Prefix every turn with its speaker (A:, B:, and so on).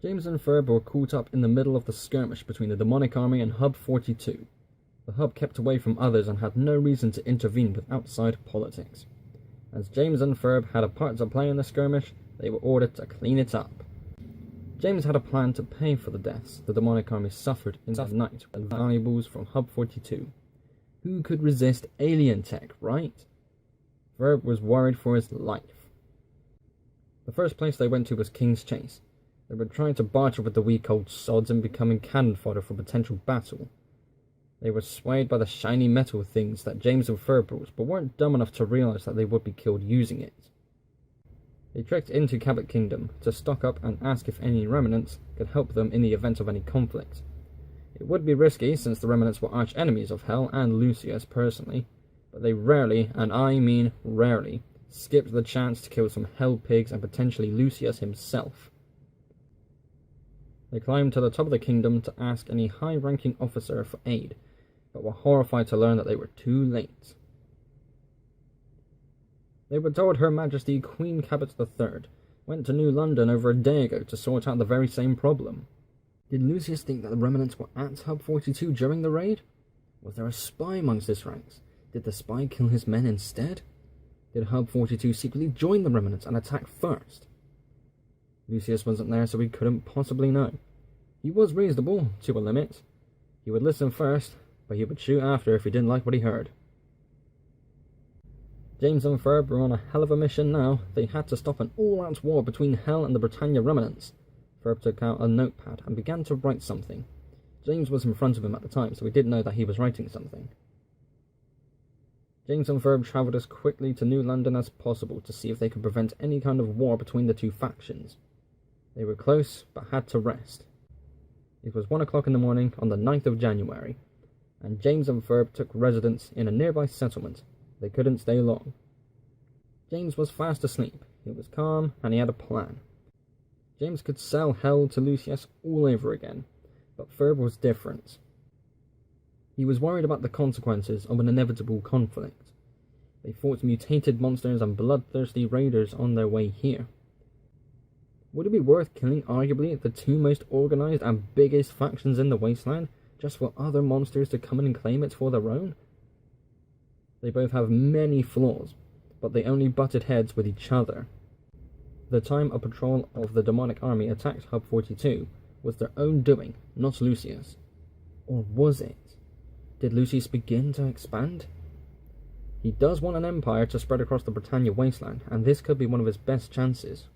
A: James and Ferb were caught up in the middle of the skirmish between the demonic army and Hub 42. The Hub kept away from others and had no reason to intervene with outside politics. As James and Ferb had a part to play in the skirmish, they were ordered to clean it up. James had a plan to pay for the deaths the demonic army suffered in the night with valuables from Hub 42. Who could resist alien tech, right? Ferb was worried for his life. The first place they went to was King's Chase. They were trying to barter with the weak old sods and becoming cannon fodder for potential battle. They were swayed by the shiny metal things that James and Ferb brought, but weren't dumb enough to realize that they would be killed using it. They trekked into Cabot Kingdom to stock up and ask if any remnants could help them in the event of any conflict. It would be risky since the remnants were arch enemies of Hell and Lucius personally, but they rarely, and I mean rarely, skipped the chance to kill some Hell pigs and potentially Lucius himself. They climbed to the top of the kingdom to ask any high-ranking officer for aid, but were horrified to learn that they were too late. They were told Her Majesty Queen Cabot III went to New London over a day ago to sort out the very same problem. Did Lucius think that the remnants were at Hub 42 during the raid? Was there a spy amongst his ranks? Did the spy kill his men instead? Did Hub 42 secretly join the remnants and attack first? Lucius wasn't there, so he couldn't possibly know. He was reasonable, to a limit. He would listen first, but he would shoot after if he didn't like what he heard. James and Ferb were on a hell of a mission now. They had to stop an all-out war between Hell and the Britannia remnants. Ferb took out a notepad and began to write something. James was in front of him at the time, so he didn't know that he was writing something. James and Ferb travelled as quickly to New London as possible to see if they could prevent any kind of war between the two factions. They were close, but had to rest. It was 1 o'clock in the morning on the 9th of January, and James and Ferb took residence in a nearby settlement. They couldn't stay long. James was fast asleep. He was calm, and he had a plan. James could sell Hell to Lucius all over again, but Ferb was different. He was worried about the consequences of an inevitable conflict. They fought mutated monsters and bloodthirsty raiders on their way here. Would it be worth killing arguably the two most organized and biggest factions in the wasteland, just for other monsters to come in and claim it for their own? They both have many flaws, but they only butted heads with each other. The time a patrol of the demonic army attacked Hub 42 was their own doing, not Lucius. Or was it? Did Lucius begin to expand? He does want an empire to spread across the Britannia wasteland, and this could be one of his best chances.